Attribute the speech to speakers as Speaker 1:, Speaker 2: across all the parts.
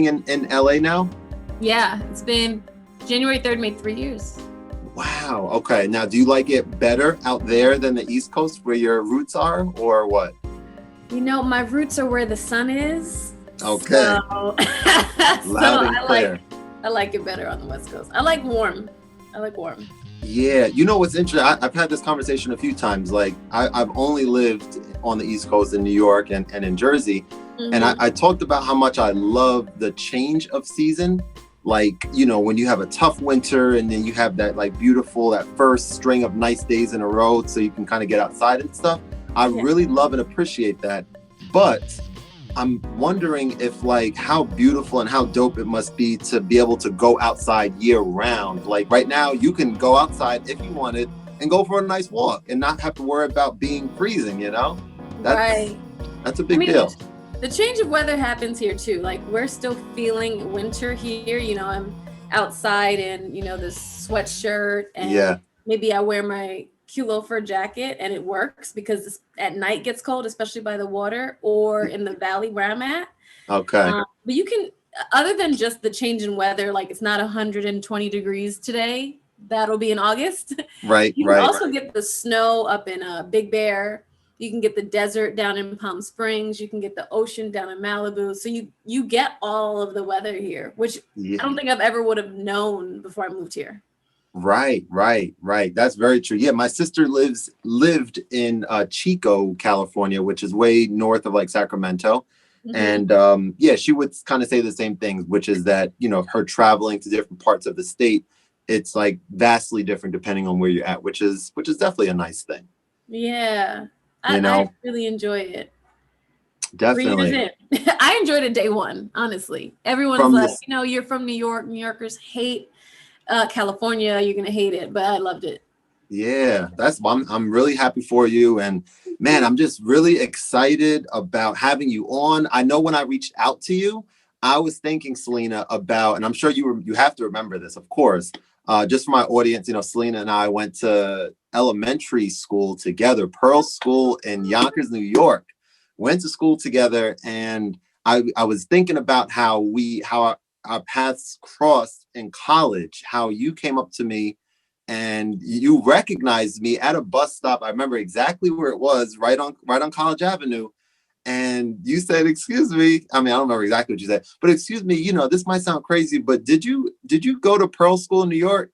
Speaker 1: living in LA now?
Speaker 2: Yeah, it's been January 3rd, made 3 years.
Speaker 1: Wow. Okay. Now, do you like it better out there than the East Coast where your roots are, or what?
Speaker 2: You know, my roots are where the sun is.
Speaker 1: Okay.
Speaker 2: So,
Speaker 1: Loud and clear.
Speaker 2: I like it better on the West Coast. I like warm.
Speaker 1: Yeah. You know what's interesting? I've had this conversation a few times. Like, I've only lived on the East Coast in New York and in Jersey. Mm-hmm. And I talked about how much I love the change of season. Like, you know, when you have a tough winter and then you have that like beautiful, that first string of nice days in a row so you can kind of get outside and stuff. I really love and appreciate that. But I'm wondering if like how beautiful and how dope it must be to be able to go outside year round. Like right now you can go outside if you wanted and go for a nice walk and not have to worry about being freezing, you know? That's a big deal.
Speaker 2: The change of weather happens here too. Like we're still feeling winter here. You know, I'm outside in, you know, this sweatshirt and maybe I wear my cute little fur jacket and it works because at night gets cold, especially by the water or in the valley where I'm at.
Speaker 1: Okay.
Speaker 2: But you can, other than just the change in weather, like it's not 120 degrees today. That'll be in August.
Speaker 1: Right.
Speaker 2: You can also get the snow up in Big Bear. You can get the desert down in Palm Springs. You can get the ocean down in Malibu. So you get all of the weather here, which I don't think I've ever would have known before I moved here.
Speaker 1: Right. That's very true. Yeah, my sister lived in Chico, California, which is way north of like Sacramento. Mm-hmm. And she would kind of say the same things, which is that, you know, her traveling to different parts of the state, it's like vastly different depending on where you're at, which is definitely a nice thing.
Speaker 2: Yeah. I really enjoy it.
Speaker 1: Definitely.
Speaker 2: I enjoyed it day one, honestly. Everyone's like, you know, you're from New York. New Yorkers hate California. You're going to hate it. But I loved it.
Speaker 1: Yeah, I'm really happy for you. And man, I'm just really excited about having you on. I know when I reached out to you, I was thinking, Selena, about, and I'm sure you have to remember this, of course, just for my audience, you know, Selena and I went to elementary school together, Pearl School in Yonkers, New York. Went to school together, and I was thinking about how our paths crossed in college, how you came up to me and you recognized me at a bus stop. I remember exactly where it was, right on College Avenue. And you said, "Excuse me." I mean, I don't remember exactly what you said, but excuse me, you know, this might sound crazy, but did you go to Pearl School in New York?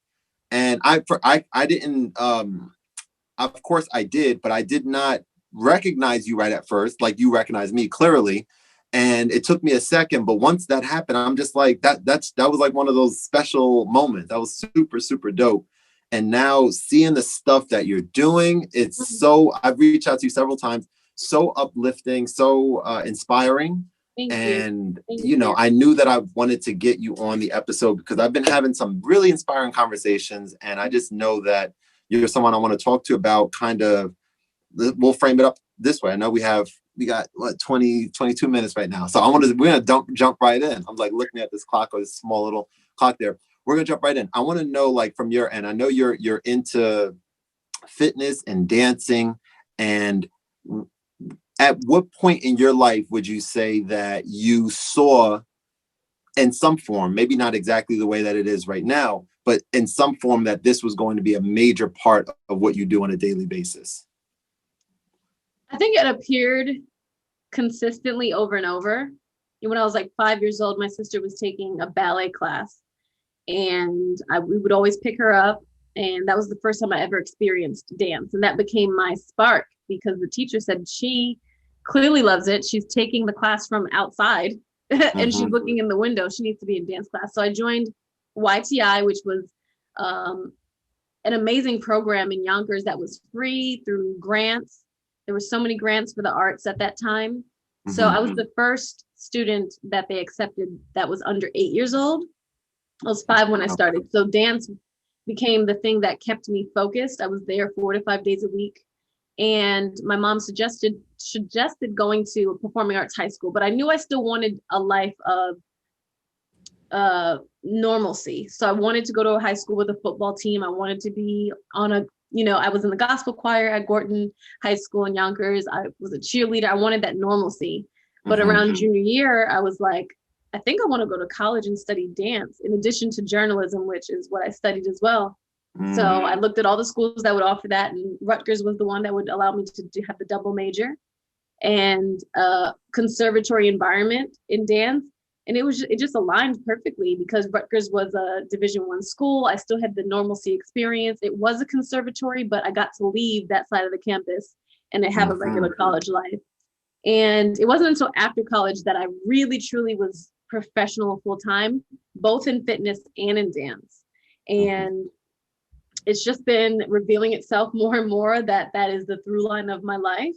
Speaker 1: And I didn't, of course I did, but I did not recognize you right at first. Like you recognized me clearly. And it took me a second, but once that happened, I'm just like, that was like one of those special moments. That was super, super dope. And now seeing the stuff that you're doing, it's so, I've reached out to you several times, so uplifting, so inspiring.
Speaker 2: Thank
Speaker 1: you know, I knew that I wanted to get you on the episode because I've been having some really inspiring conversations. And I just know that you're someone I want to talk to about kind of, we'll frame it up this way. I know we got what 22 minutes right now. So we're going to jump right in. I'm like looking at this clock or this small little clock there. We're going to jump right in. I want to know, like, from your end, I know you're into fitness and dancing, and at what point in your life would you say that you saw in some form, maybe not exactly the way that it is right now, but in some form that this was going to be a major part of what you do on a daily basis?
Speaker 2: I think it appeared consistently over and over. When I was like 5 years old, my sister was taking a ballet class, and we would always pick her up. And that was the first time I ever experienced dance. And that became my spark because the teacher said she clearly loves it. She's taking the class from outside and she's looking in the window. She needs to be in dance class. So I joined YTI, which was an amazing program in Yonkers that was free through grants. There were so many grants for the arts at that time. So I was the first student that they accepted that was under 8 years old. I was 5 when I started. So dance became the thing that kept me focused. I was there 4 to 5 days a week. And my mom suggested going to a performing arts high school, but I knew I still wanted a life of normalcy. So I wanted to go to a high school with a football team. I wanted to be on I was in the gospel choir at Gorton High School in Yonkers. I was a cheerleader. I wanted that normalcy. But around junior year, I was like, I think I want to go to college and study dance in addition to journalism, which is what I studied as well. So I looked at all the schools that would offer that, and Rutgers was the one that would allow me to have the double major and conservatory environment in dance. And it just aligned perfectly because Rutgers was a Division I school. I still had the normalcy experience. It was a conservatory, but I got to leave that side of the campus and have a regular college life. And it wasn't until after college that I really truly was professional full time, both in fitness and in dance. And it's just been revealing itself more and more that is the through line of my life.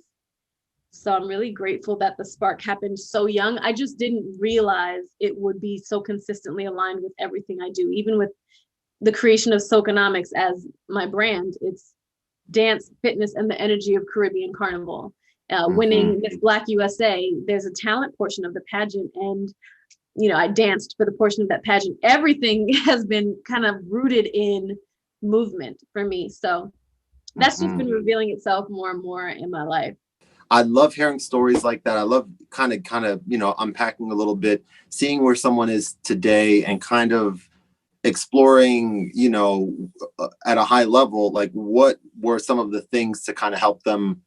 Speaker 2: So I'm really grateful that the spark happened so young. I just didn't realize it would be so consistently aligned with everything I do, even with the creation of Socanomics as my brand. It's dance, fitness, and the energy of Caribbean Carnival. Winning Miss Black USA, there's a talent portion of the pageant, and I danced for the portion of that pageant. Everything has been kind of rooted in movement for me. So that's just been revealing itself more and more in my life.
Speaker 1: I love hearing stories like that. I love kind of, unpacking a little bit, seeing where someone is today and kind of exploring, at a high level, like what were some of the things to kind of help them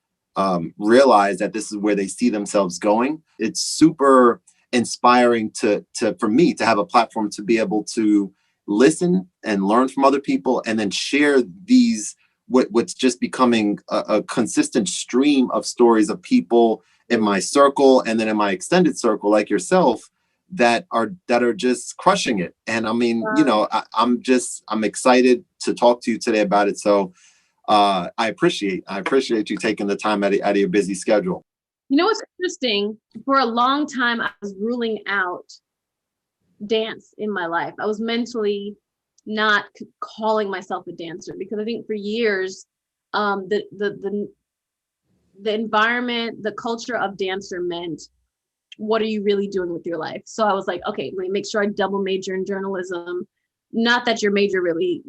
Speaker 1: realize that this is where they see themselves going. It's super inspiring for me to have a platform to be able to listen and learn from other people and then share these what's just becoming a consistent stream of stories of people in my circle and then in my extended circle like yourself that are just crushing it. And I mean, I'm excited to talk to you today about it. So I appreciate you taking the time out of your busy schedule.
Speaker 2: What's interesting, for a long time I was ruling out dance in my life. I was mentally not calling myself a dancer because I think for years the environment, the culture of dancer meant, what are you really doing with your life? So I was like, okay, let me make sure I double major in journalism. Not that your major really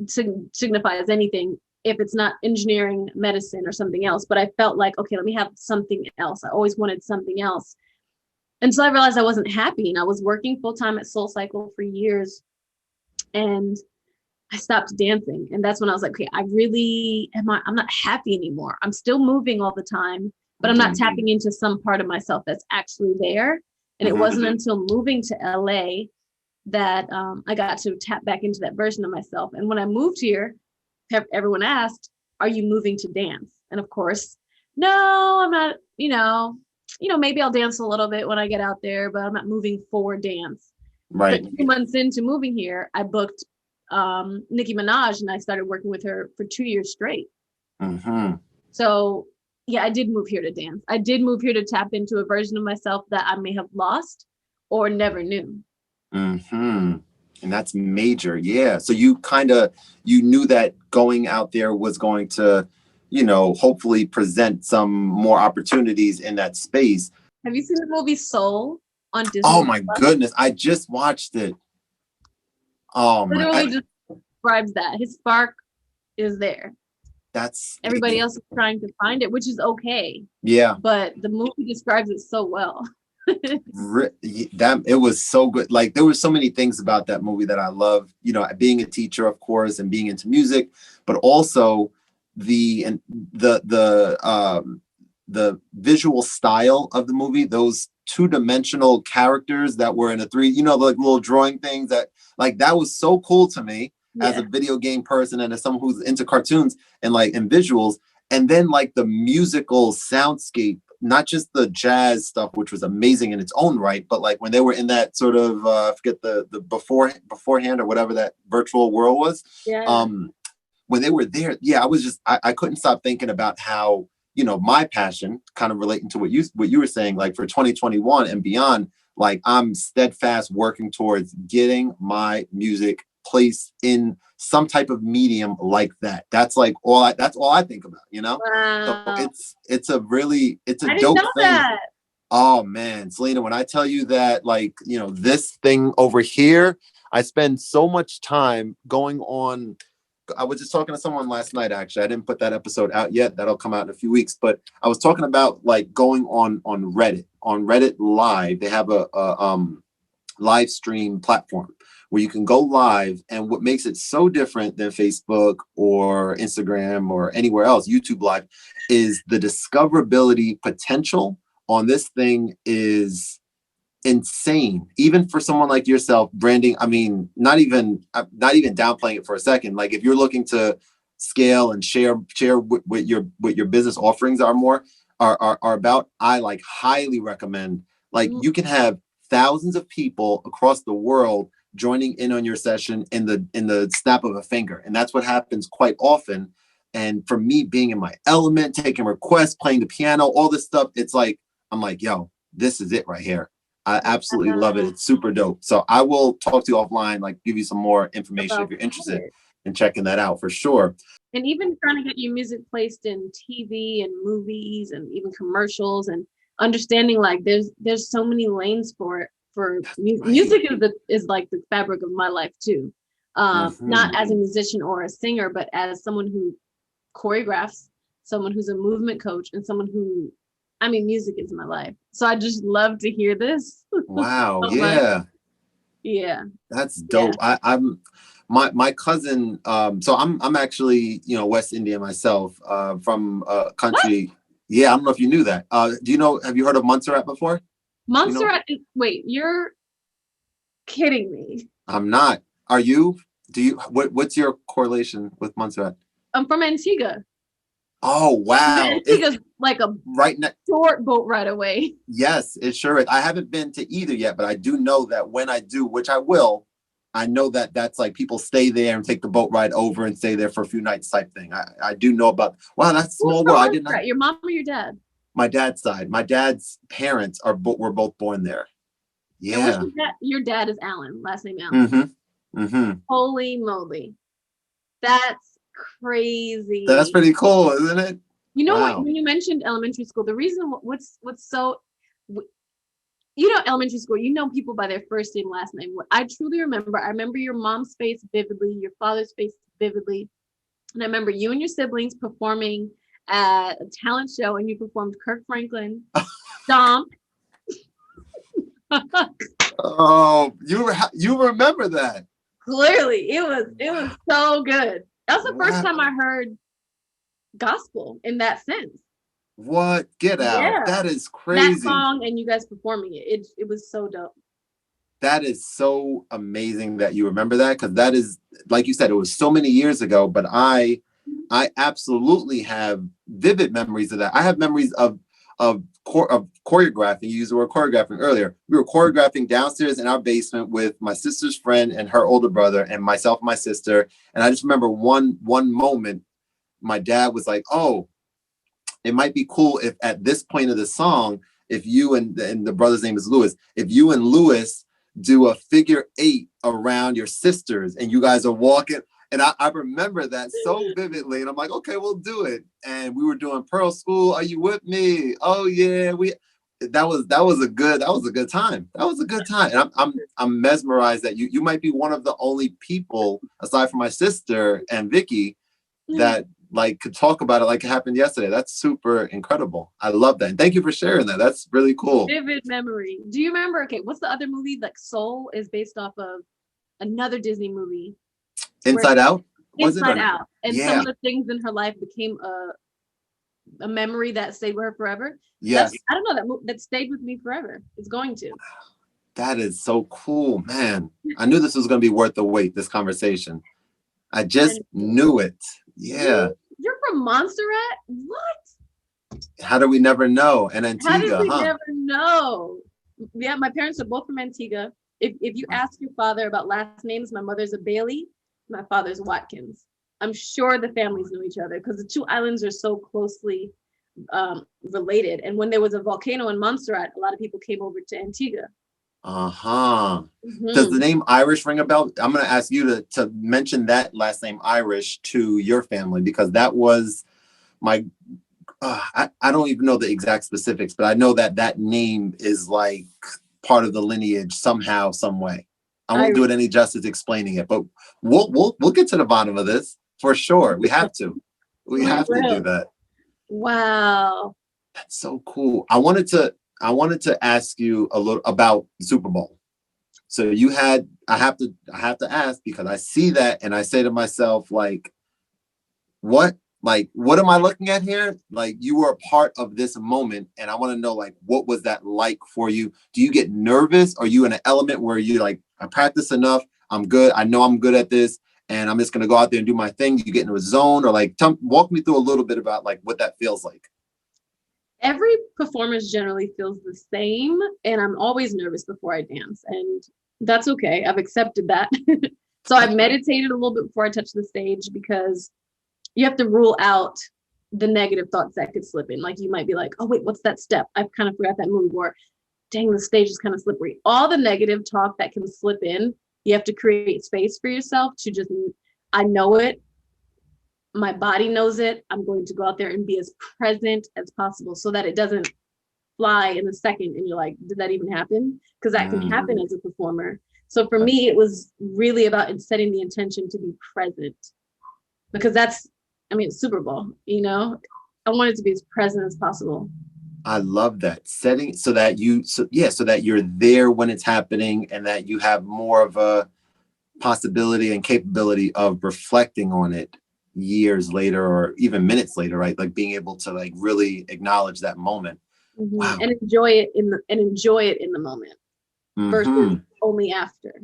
Speaker 2: signifies anything if it's not engineering, medicine, or something else, but I felt like, okay, let me have something else. I always wanted something else until I realized I wasn't happy, and I was working full-time at SoulCycle for years, and I stopped dancing. And that's when I was like, okay, I'm not happy anymore. I'm still moving all the time, but I'm not tapping into some part of myself that's actually there. And it wasn't until moving to LA that I got to tap back into that version of myself. And when I moved here, everyone asked, are you moving to dance? And of course, no, I'm not, maybe I'll dance a little bit when I get out there, but I'm not moving for dance.
Speaker 1: Right.
Speaker 2: But 2 months into moving here, I booked Nicki Minaj, and I started working with her for 2 years straight. So yeah, I did move here to dance. I did move here to tap into a version of myself that I may have lost or never knew.
Speaker 1: And that's major. Yeah. So you knew that going out there was going to, hopefully present some more opportunities in that space.
Speaker 2: Have you seen the movie Soul on Disney?
Speaker 1: Oh my goodness. I just watched it. Oh my!
Speaker 2: Literally just describes that. His spark is there.
Speaker 1: That's
Speaker 2: everybody else is trying to find it, which is okay.
Speaker 1: Yeah.
Speaker 2: But the movie describes it so well.
Speaker 1: It was so good. Like there were so many things about that movie that I love. Being a teacher, of course, and being into music, but also the visual style of the movie. Those two-dimensional characters that were in a like little drawing things that was so cool to me as a video game person and as someone who's into cartoons and visuals. And then the musical soundscape, not just the jazz stuff, which was amazing in its own right, but when they were in that sort of I forget the beforehand or whatever that virtual world was. When they were there, I couldn't stop thinking about how my passion, kind of relating to what you were saying, for 2021 and beyond, I'm steadfast working towards getting my music placed in some type of medium like that. That's all I think about,
Speaker 2: Wow.
Speaker 1: So it's a
Speaker 2: I
Speaker 1: dope
Speaker 2: didn't know
Speaker 1: thing.
Speaker 2: that.
Speaker 1: Oh man, Selena, when I tell you that, this thing over here, I spend so much time going on. I was just talking to someone last night, actually. I didn't put that episode out yet. That'll come out in a few weeks. But I was talking about going on Reddit Live. They have live stream platform where you can go live. And what makes it so different than Facebook or Instagram or anywhere else, YouTube Live, is the discoverability potential on this thing is insane. Even for someone like yourself, branding, I mean, not even downplaying it for a second. Like if you're looking to scale and share what your business offerings are about, I like highly recommend, like you can have thousands of people across the world joining in on your session in the snap of a finger. And that's what happens quite often. And for me, being in my element, taking requests, playing the piano, all this stuff, it's like, I'm like, yo, this is it right here. I absolutely love it. It's super dope. So I will talk to you offline, like give you some more information if you're interested in checking that out for sure.
Speaker 2: And even trying to get your music placed in TV and movies and even commercials, and understanding like there's so many lanes for it. Music is like the fabric of my life too. Not as a musician or a singer, but as someone who choreographs, someone who's a movement coach, and someone who, I mean, music is my life. So I just love to hear this.
Speaker 1: Wow. Yeah.
Speaker 2: Yeah.
Speaker 1: That's dope. Yeah. I'm my cousin. So I'm actually, West Indian myself, from a country. What? Yeah. I don't know if you knew that. Have you heard of Montserrat before?
Speaker 2: Montserrat. Wait, you're kidding me.
Speaker 1: I'm not. Are you? What's your correlation with Montserrat?
Speaker 2: I'm from Antigua.
Speaker 1: Oh, wow.
Speaker 2: Antigua's like a
Speaker 1: right next
Speaker 2: short boat ride away.
Speaker 1: Yes, it sure is. I haven't been to either yet, but I do know that when I do, which I will, I know that that's like people stay there and take the boat ride over and stay there for a few nights type thing. I do know about, wow, that's small world. I didn't know.
Speaker 2: Your mom or your dad?
Speaker 1: My dad's side. My dad's parents were both born there. Yeah.
Speaker 2: Your dad is Allen, last name Allen. Holy moly. That's crazy.
Speaker 1: That's pretty cool, isn't it?
Speaker 2: You know what? When you mentioned elementary school, the reason what's so, elementary school, people by their first name, last name. What I truly remember, I remember your mom's face vividly, your father's face vividly, and I remember you and your siblings performing at a talent show, and you performed Kirk Franklin, Stomp.
Speaker 1: Oh, you remember that?
Speaker 2: Clearly, it was so good. That was the first time I heard gospel in that sense.
Speaker 1: What? Get out. Yeah. That is crazy.
Speaker 2: That song and you guys performing it. It was so dope.
Speaker 1: That is so amazing that you remember that, because that is, like you said, it was so many years ago, but I absolutely have vivid memories of that. I have memories of choreographing. You used the word choreographing earlier. We were choreographing downstairs in our basement with my sister's friend and her older brother and myself and my sister. And I just remember one moment, my dad was like, oh, it might be cool if at this point of the song, if you and the brother's name is Lewis, if you and Lewis do a figure 8 around your sisters and you guys are walking. And I remember that so vividly. And I'm like, okay, we'll do it. And we were doing Pearl School. Are you with me? Oh yeah. That was a good time. That was a good time. And I'm mesmerized that you might be one of the only people, aside from my sister and Vicky, that like could talk about it like it happened yesterday. That's super incredible. I love that. And thank you for sharing that. That's really cool.
Speaker 2: Vivid memory. Do you remember, okay, what's the other movie? Like Soul is based off of another Disney movie.
Speaker 1: Inside Out?
Speaker 2: Inside Out. And some of the things in her life became a memory that stayed with her forever.
Speaker 1: Yes.
Speaker 2: I don't know, that stayed with me forever. It's going to.
Speaker 1: That is so cool, man. I knew this was going to be worth the wait, this conversation. I just knew it. Yeah.
Speaker 2: You're from Montserrat? What?
Speaker 1: How do we never know? And Antigua,
Speaker 2: how did we never know? Yeah, my parents are both from Antigua. If you ask your father about last names, my mother's a Bailey, my father's Watkins. I'm sure the families know each other because the two islands are so closely related. And when there was a volcano in Montserrat, a lot of people came over to Antigua.
Speaker 1: Does the name Irish ring a bell? I'm going to ask you to mention that last name Irish to your family, because that was my, I don't even know the exact specifics, but I know that name is like part of the lineage somehow, some way. I won't do it any justice explaining it, but we'll get to the bottom of this for sure. We have to. We have to do that.
Speaker 2: Wow.
Speaker 1: That's so cool. I wanted to ask you a little about Super Bowl. So I have to ask, because I see that and I say to myself, what, what am I looking at here? Like, you were a part of this moment, and I want to know, like, what was that like for you? Do you get nervous? Are you in an element where you like, I practice enough, I'm good, I know I'm good at this, and I'm just going to go out there and do my thing? You get into a zone, or like, walk me through a little bit about like what that feels like.
Speaker 2: Every performance generally feels the same, and I'm always nervous before I dance, and that's okay. I've accepted that. So I've meditated a little bit before I touch the stage, because you have to rule out the negative thoughts that could slip in. Like, you might be like, oh wait, what's that step? I've kind of forgot that move, or dang, the stage is kind of slippery. All the negative talk that can slip in, you have to create space for yourself to just, I know it, my body knows it, I'm going to go out there and be as present as possible, so that it doesn't fly in a second and you're like, did that even happen? Because that can happen as a performer. So for me, it was really about setting the intention to be present, because that's, I mean, it's Super Bowl, you know, I want it to be as present as possible.
Speaker 1: I love that setting, so that so that you're there when it's happening, and that you have more of a possibility and capability of reflecting on it years later, or even minutes later, right? Like, being able to like really acknowledge that moment. Wow.
Speaker 2: And enjoy it in the moment versus only after.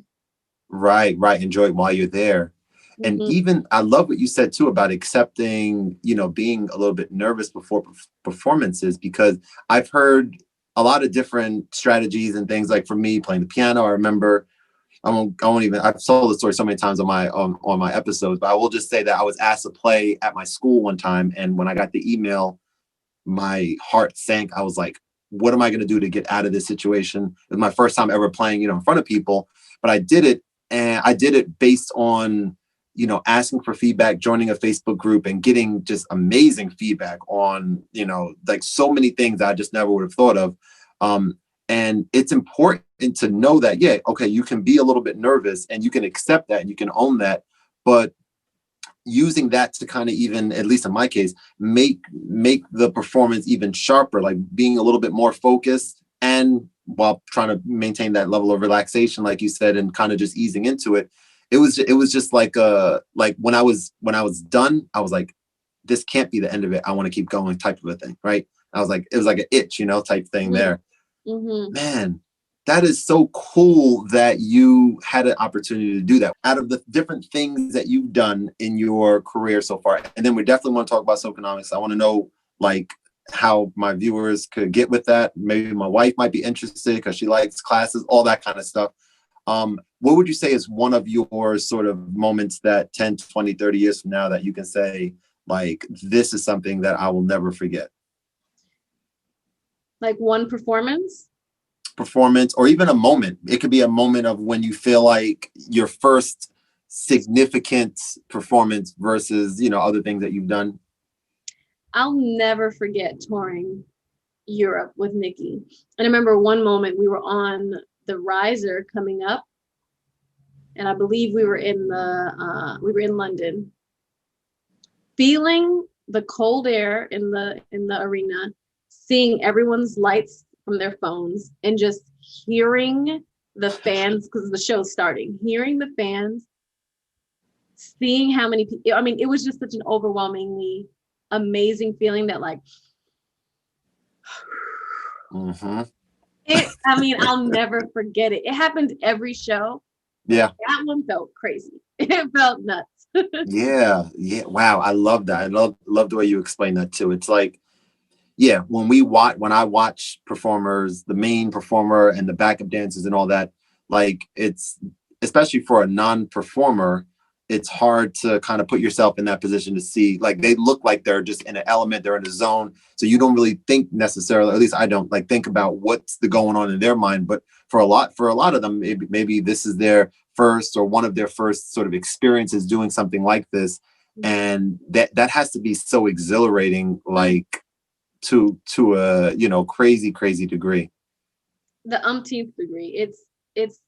Speaker 1: Right. Enjoy it while you're there. And even, I love what you said too about accepting, being a little bit nervous before performances, because I've heard a lot of different strategies and things. Like, for me, playing the piano, I remember, I won't even, I've told the story so many times on my episodes, but I will just say that I was asked to play at my school one time, and when I got the email, my heart sank. I was like, what am I going to do to get out of this situation? It was my first time ever playing, in front of people, but I did it. And I did it based on, asking for feedback, joining a Facebook group, and getting just amazing feedback on, like, so many things I just never would have thought of. And it's important to know that, yeah, okay, you can be a little bit nervous, and you can accept that, and you can own that, but using that to kind of, even, at least in my case, make the performance even sharper, like being a little bit more focused, and while trying to maintain that level of relaxation, like you said, and kind of just easing into it. It was just like when I was done, I was like, this can't be the end of it. I want to keep going, type of a thing, right? I was like, it was like an itch, type thing there. Man, that is so cool that you had an opportunity to do that. Out of the different things that you've done in your career so far, and then we definitely want to talk about Socanomics. I want to know, like, how my viewers could get with that. Maybe my wife might be interested because she likes classes, all that kind of stuff. What would you say is one of your sort of moments that 10, 20, 30 years from now that you can say, like, this is something that I will never forget?
Speaker 2: Like, one performance,
Speaker 1: or even a moment. It could be a moment of when you feel like your first significant performance versus, other things that you've done.
Speaker 2: I'll never forget touring Europe with Nicki. And I remember one moment we were on the riser coming up, and I believe we were in London, feeling the cold air in the arena, seeing everyone's lights from their phones, and just hearing the fans, because the show's starting, hearing the fans, seeing how many people, I mean, it was just such an overwhelmingly amazing feeling that, like, I mean, I'll never forget it. It happened every show.
Speaker 1: Yeah.
Speaker 2: That one felt crazy. It felt nuts.
Speaker 1: Yeah. Wow. I love that. I love the way you explain that too. It's like, yeah, when I watch performers, the main performer and the backup dancers and all that, like, it's, especially for a non-performer, it's hard to kind of put yourself in that position to see, like, they look like they're just in an element, they're in a zone. So you don't really think necessarily, at least I don't, like, think about what's going on in their mind. But for a lot of them, maybe this is their first, or one of their first sort of experiences doing something like this. And that has to be so exhilarating, like, to a crazy degree.
Speaker 2: The umpteenth degree. It's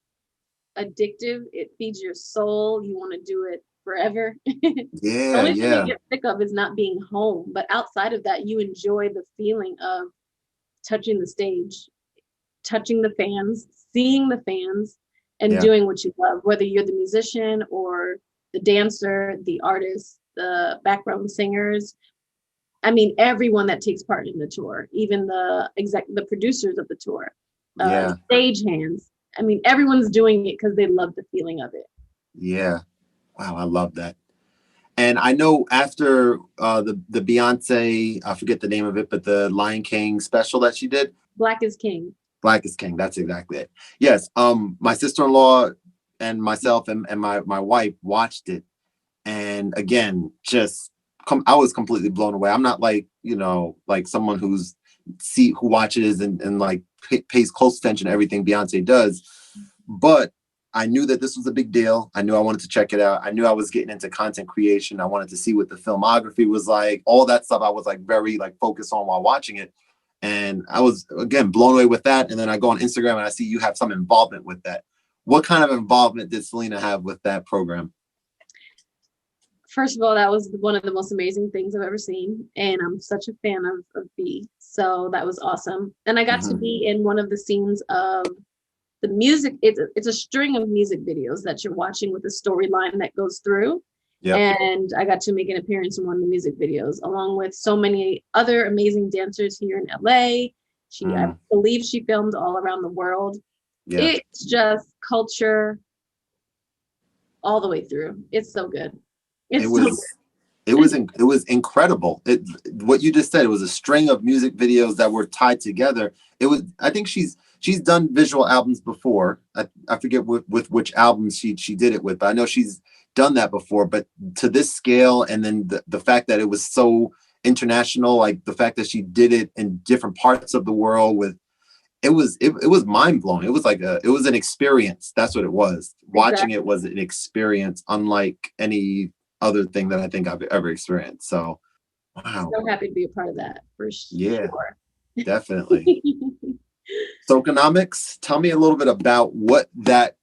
Speaker 2: addictive. It feeds your soul. You want to do it forever. The only thing you get sick of is not being home. But outside of that, you enjoy the feeling of touching the stage, touching the fans, seeing the fans, and doing what you love, whether you're the musician or the dancer, the artist, the background singers. I mean, everyone that takes part in the tour, even the producers of the tour, stage hands. I mean, everyone's doing it because they love the feeling of it.
Speaker 1: Yeah. Wow, I love that. And I know after the Beyonce, I forget the name of it, but the Lion King special that she did.
Speaker 2: Black is King.
Speaker 1: Black is King. That's exactly it. Yes. My sister-in-law and myself and my wife watched it. And again, I was completely blown away. I'm not like, like someone who watches and like pays close attention to everything Beyonce does. But I knew that this was a big deal. I knew I wanted to check it out. I knew I was getting into content creation. I wanted to see what the filmography was like. All that stuff I was like very like focused on while watching it. And I was, again, blown away with that. And then I go on Instagram and I see you have some involvement with that. What kind of involvement did Selena have with that program?
Speaker 2: First of all, that was one of the most amazing things I've ever seen. And I'm such a fan of B. So that was awesome. And I got to be in one of the scenes of the music. It's a string of music videos that you're watching with a storyline that goes through. Yep. And I got to make an appearance in one of the music videos, along with so many other amazing dancers here in LA. I believe she filmed all around the world. Yeah. It's just culture all the way through. It's so good. It
Speaker 1: was incredible. What you just said, it was a string of music videos that were tied together. I think she's done visual albums before. I forget with which albums she did it with, but I know she's done that before. But to this scale, and then the fact that it was so international, like the fact that she did it in different parts of the world it was mind blowing. It was like it was an experience. That's what it was. Exactly. Watching it was an experience unlike any other thing that I think I've ever experienced. So, wow.
Speaker 2: So happy to be a part of that for sure.
Speaker 1: Yeah, definitely. Socanomics, tell me a little bit about what that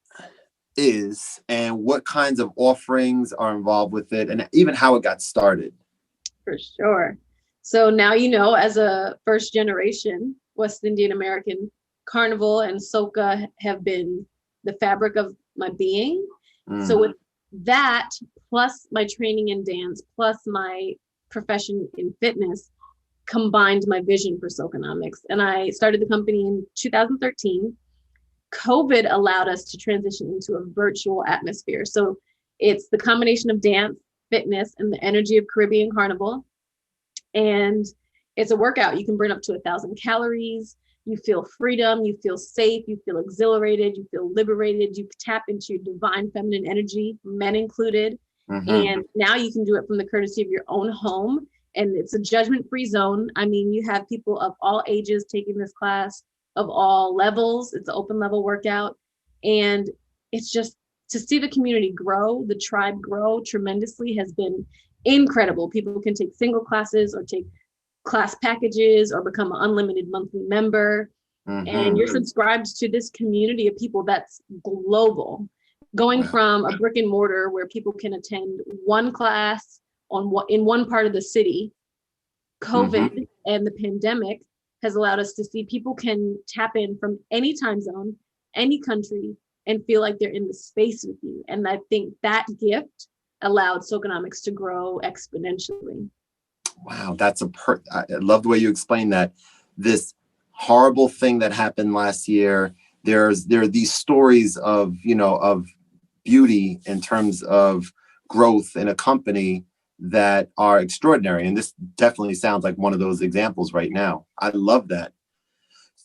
Speaker 1: is and what kinds of offerings are involved with it and even how it got started.
Speaker 2: For sure. So now, as a first generation West Indian American, Carnival and Soca have been the fabric of my being. So with that, plus my training in dance, plus my profession in fitness, combined my vision for Socanomics. And I started the company in 2013. COVID allowed us to transition into a virtual atmosphere. So it's the combination of dance, fitness, and the energy of Caribbean Carnival. And it's a workout. You can burn up to 1,000 calories. You feel freedom. You feel safe. You feel exhilarated. You feel liberated. You tap into your divine feminine energy, men included. And now you can do it from the courtesy of your own home. And it's a judgment-free zone. I mean, you have people of all ages taking this class, of all levels. It's an open level workout. And it's just to see the community grow, the tribe grow tremendously has been incredible. People can take single classes or take class packages or become an unlimited monthly member. And you're subscribed to this community of people that's global, going from a brick and mortar where people can attend one class in one part of the city. COVID and the pandemic has allowed us to see people can tap in from any time zone, any country, and feel like they're in the space with you. And I think that gift allowed Socanomics to grow exponentially.
Speaker 1: Wow, I love the way you explained that. This horrible thing that happened last year, there are these stories of beauty in terms of growth in a company that are extraordinary. And this definitely sounds like one of those examples right now. I love that.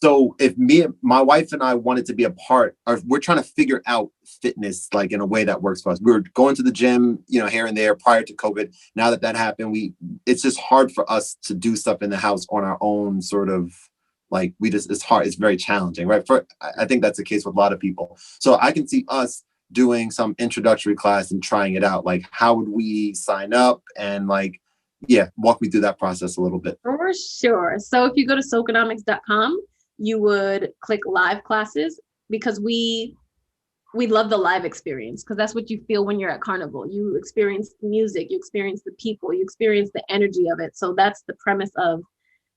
Speaker 1: So if my wife and I wanted to be a part, or we're trying to figure out fitness like in a way that works for us. We were going to the gym, here and there prior to COVID. Now that happened, it's just hard for us to do stuff in the house on our own, sort of like it's hard. It's very challenging, right? I think that's the case with a lot of people. So I can see us doing some introductory class and trying it out. Like, how would we sign up? And walk me through that process a little bit.
Speaker 2: For sure. So if you go to socanomics.com, you would click live classes, because we love the live experience, because that's what you feel when you're at Carnival. You experience the music, you experience the people, you experience the energy of it. So that's the premise of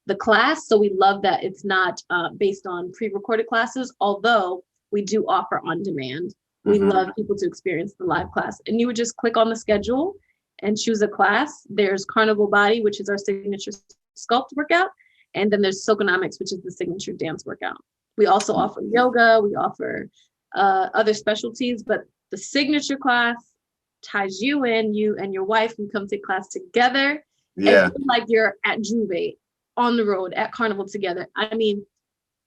Speaker 2: the class. So we love that it's not based on pre-recorded classes, although we do offer on demand. We love people to experience the live class. And you would just click on the schedule and choose a class. There's Carnival Body, which is our signature sculpt workout. And then there's Socanomics, which is the signature dance workout. We also offer yoga. We offer other specialties, but the signature class ties you in. You and your wife can come take class together.
Speaker 1: Yeah.
Speaker 2: And feel like you're at Juve, on the road, at Carnival together. I mean,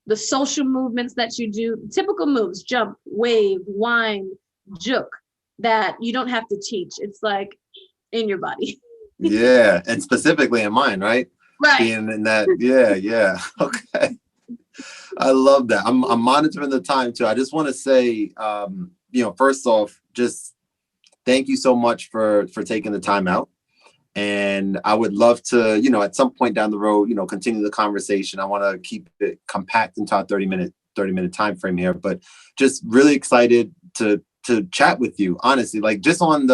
Speaker 2: the social movements that you do, typical moves, jump, wave, wind, juke, that you don't have to teach. It's like in your body.
Speaker 1: Yeah, and specifically in mine, right?
Speaker 2: Right.
Speaker 1: Being in that, yeah. Okay. I love that. I'm monitoring the time too. I just want to say, first off, just thank you so much for taking the time out. And I would love to, at some point down the road, continue the conversation. I want to keep it compact into our 30-minute time frame here, but just really excited to chat with you, honestly. Like, just on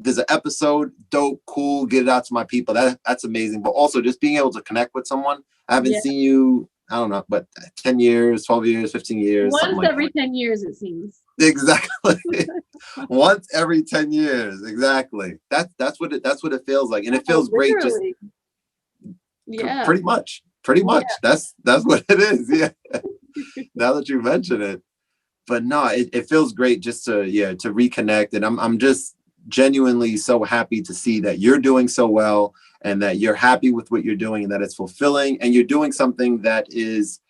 Speaker 1: there's an episode, dope, cool, get it out to my people. That's amazing. But also just being able to connect with someone. I haven't seen you, I don't know, but 10 years, 12 years, 15 years.
Speaker 2: Once every 10 years, it seems.
Speaker 1: Exactly. Once every 10 years. Exactly. That's what it feels like. And it feels great. Just pretty much. That's what it is. Yeah. Now that you mention it. But no, it feels great just to reconnect. And I'm just genuinely so happy to see that you're doing so well and that you're happy with what you're doing and that it's fulfilling and you're doing something that is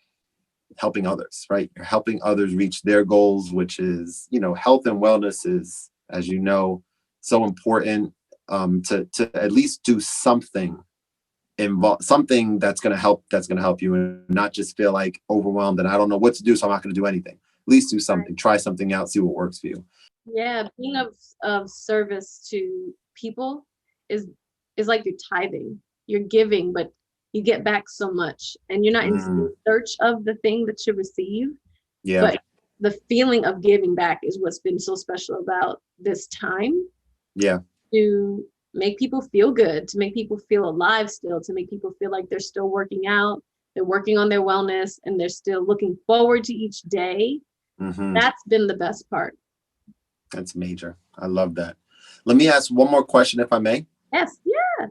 Speaker 1: helping others, right? You're helping others reach their goals, which is, health and wellness is, as you know, so important, to at least do something something that's going to help you and not just feel like overwhelmed and I don't know what to do, so I'm not going to do anything. At least do something, try something out, see what works for you.
Speaker 2: Yeah, being of service to people is like you're tithing. You're giving, but you get back so much, and you're not in search of the thing that you receive.
Speaker 1: Yeah.
Speaker 2: But the feeling of giving back is what's been so special about this time.
Speaker 1: Yeah.
Speaker 2: To make people feel good, to make people feel alive still, to make people feel like they're still working out, they're working on their wellness, and they're still looking forward to each day. That's been the best part.
Speaker 1: That's major. I love that. Let me ask one more question, if I may.
Speaker 2: Yes. Yeah.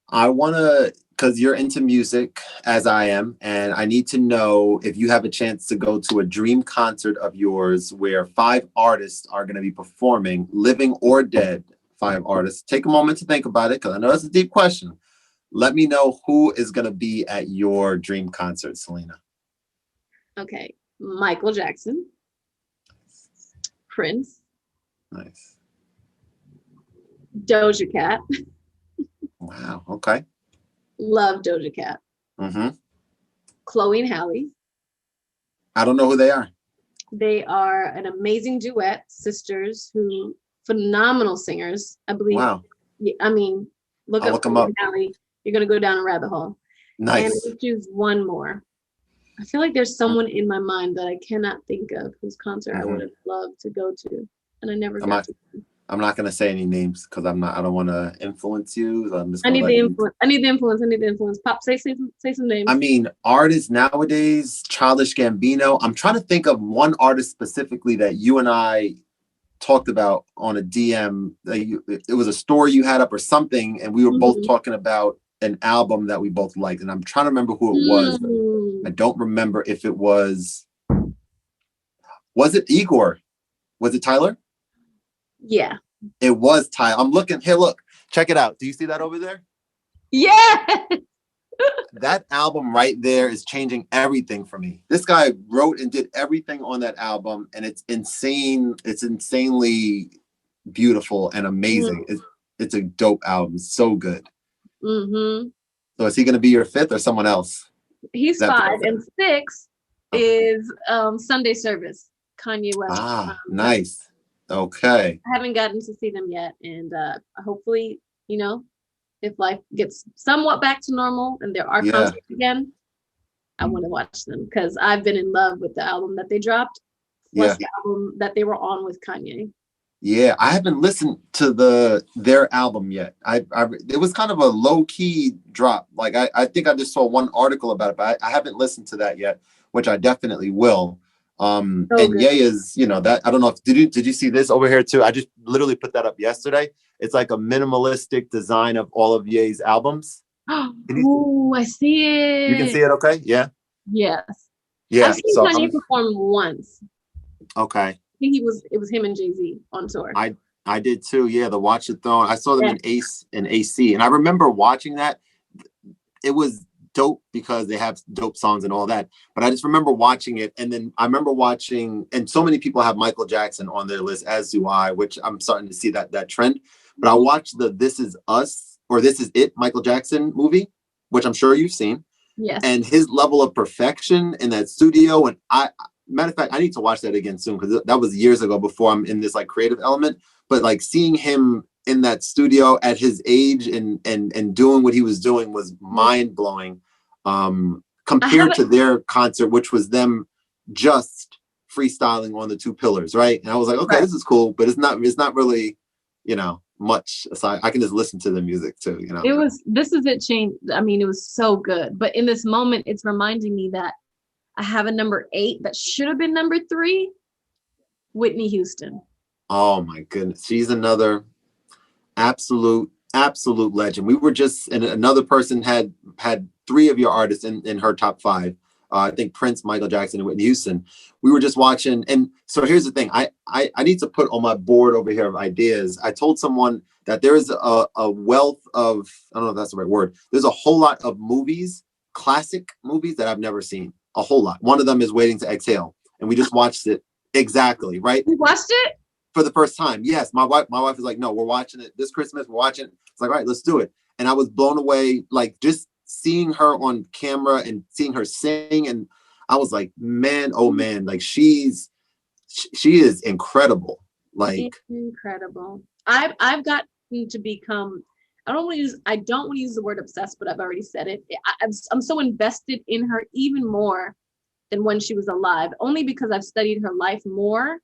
Speaker 1: I want to, because you're into music as I am, and I need to know if you have a chance to go to a dream concert of yours where 5 artists are going to be performing, living or dead, 5 artists. Take a moment to think about it, because I know that's a deep question. Let me know who is going to be at your dream concert, Selena.
Speaker 2: Okay. Michael Jackson. Prince.
Speaker 1: Nice.
Speaker 2: Doja Cat.
Speaker 1: Wow. Okay.
Speaker 2: Love Doja Cat. Chloe and Halle.
Speaker 1: I don't know who they are.
Speaker 2: They are an amazing duet, sisters, who phenomenal singers, I believe.
Speaker 1: Wow.
Speaker 2: I mean, look up
Speaker 1: them up.
Speaker 2: Halle. You're gonna go down a rabbit hole.
Speaker 1: Nice.
Speaker 2: And I'll choose one more. I feel like there's someone in my mind that I cannot think of whose concert I would have loved to go to, and I never got to.
Speaker 1: I'm not gonna say any names because I don't want to influence you. So I'm just
Speaker 2: I need the influence. Pop, say some names.
Speaker 1: I mean, artists nowadays, Childish Gambino. I'm trying to think of one artist specifically that you and I talked about on a DM. It was a story you had up or something, and we were both talking about an album that we both liked, and I'm trying to remember who it was. I don't remember if it was. Was it Igor? Was it Tyler?
Speaker 2: Yeah.
Speaker 1: It was Tyler. I'm looking here. Look, check it out. Do you see that over there?
Speaker 2: Yeah.
Speaker 1: That album right there is changing everything for me. This guy wrote and did everything on that album, and it's insane. It's insanely beautiful and amazing. It's a dope album. So good. So is he going to be your 5th or someone else?
Speaker 2: He's 5, and 6 is Sunday Service, Kanye West.
Speaker 1: Nice. Okay.
Speaker 2: I haven't gotten to see them yet, and hopefully, if life gets somewhat back to normal and there are concerts again, I want to watch them because I've been in love with the album that they dropped. Plus the album that they were on with Kanye.
Speaker 1: Yeah, I haven't listened to their album yet. It was kind of a low key drop. Like I think I just saw one article about it, but I haven't listened to that yet, which I definitely will.
Speaker 2: So
Speaker 1: And
Speaker 2: good.
Speaker 1: Ye is, that I don't know if did you see this over here too? I just literally put that up yesterday. It's like a minimalistic design of all of Ye's albums.
Speaker 2: Oh, I see
Speaker 1: You can
Speaker 2: it.
Speaker 1: see it, okay? Yeah.
Speaker 2: Yes. I've
Speaker 1: Yeah.
Speaker 2: seen
Speaker 1: So
Speaker 2: Kanye perform once.
Speaker 1: okay.
Speaker 2: I think it was him and Jay-Z on tour.
Speaker 1: I did too. Yeah, the Watch the Throne. I saw them
Speaker 2: Yeah.
Speaker 1: in AC. And I remember watching that. It was dope because they have dope songs and all that. But I just remember watching it. And then I remember watching, and so many people have Michael Jackson on their list, as do I, which I'm starting to see that trend. But I watched the This Is Us or This Is It Michael Jackson movie, which I'm sure you've seen.
Speaker 2: Yes.
Speaker 1: And his level of perfection in that studio. And matter of fact, I need to watch that again soon because that was years ago before I'm in this like creative element. But like seeing him in that studio at his age and doing what he was doing was mind blowing. Compared to their concert, which was them just freestyling on the two pillars, right? And I was like, okay, This is cool, but it's not really, much aside. I can just listen to the music too,
Speaker 2: This Is It changed. I mean, it was so good. But in this moment, it's reminding me that I have a number 8 that should have been number 3, Whitney Houston.
Speaker 1: Oh my goodness. She's another absolute legend. We were just, and another person had 3 of your artists in her top 5. I think Prince, Michael Jackson, and Whitney Houston. We were just watching. And so here's the thing. I need to put on my board over here of ideas. I told someone that there is a wealth of, I don't know if that's the right word. There's a whole lot of movies, classic movies that I've never seen. A whole lot. One of them is Waiting to Exhale. And we just watched it. Exactly. Right.
Speaker 2: You watched it?
Speaker 1: For the first time. Yes. My wife was like, no, we're watching it this Christmas. We're watching it. It's like, all right, let's do it. And I was blown away, like just seeing her on camera and seeing her sing. And I was like, man, oh man, like she is incredible. Like
Speaker 2: incredible. I've gotten to become, I don't want to use the word obsessed, but I've already said it. I'm so invested in her even more than when she was alive, only because I've studied her life more.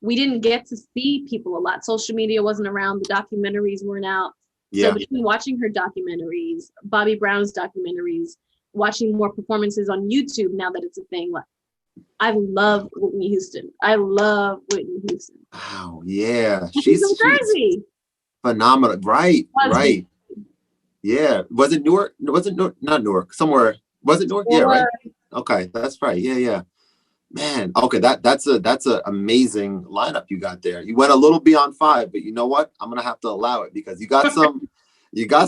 Speaker 2: We didn't get to see people a lot. Social media wasn't around. The documentaries weren't out.
Speaker 1: Yeah.
Speaker 2: So between watching her documentaries, Bobby Brown's documentaries, watching more performances on YouTube now that it's a thing, like I love Whitney Houston. I love Whitney Houston.
Speaker 1: Wow, yeah.
Speaker 2: She's from Jersey.
Speaker 1: Phenomenal. Right. Yeah. Was it Newark? Was it Newark? Not Newark. Somewhere. Was it Newark? Yeah, right. Okay, that's right. Yeah. Man, okay, that's a amazing lineup you got there. You went a little beyond 5, but you know what? I'm gonna have to allow it because you got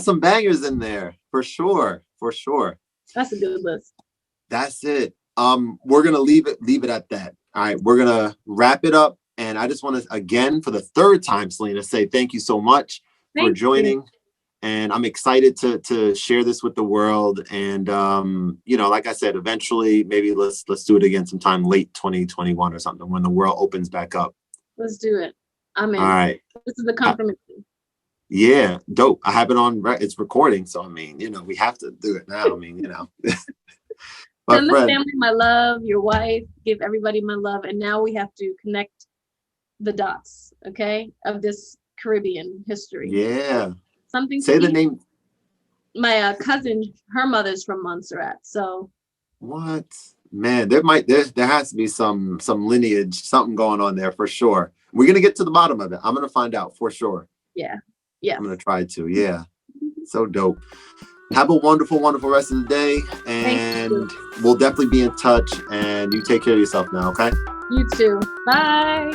Speaker 1: some bangers in there for sure.
Speaker 2: That's a good list.
Speaker 1: That's it. We're gonna leave it at that. All right, we're gonna wrap it up. And I just want to again for the 3rd time, Selena, say thank you so much for joining. And I'm excited to share this with the world. And like I said, eventually maybe let's do it again sometime late 2021 or something when the world opens back up.
Speaker 2: Let's do it. I'm in.
Speaker 1: All right.
Speaker 2: This is the compliment.
Speaker 1: Yeah, dope. I have it on. It's recording, so I mean, we have to do it now. I mean,
Speaker 2: Send the family my love. Your wife, give everybody my love, and now we have to connect the dots, okay, of this Caribbean history.
Speaker 1: Yeah.
Speaker 2: Something.
Speaker 1: Say the name.
Speaker 2: My cousin, her mother's from Montserrat. So.
Speaker 1: What? Man, there has to be some lineage, something going on there for sure. We're gonna get to the bottom of it. I'm gonna find out for sure.
Speaker 2: Yeah.
Speaker 1: I'm gonna try to. Yeah. So dope. Have a wonderful, wonderful rest of the day, and we'll definitely be in touch. And you take care of yourself now, okay?
Speaker 2: You too. Bye.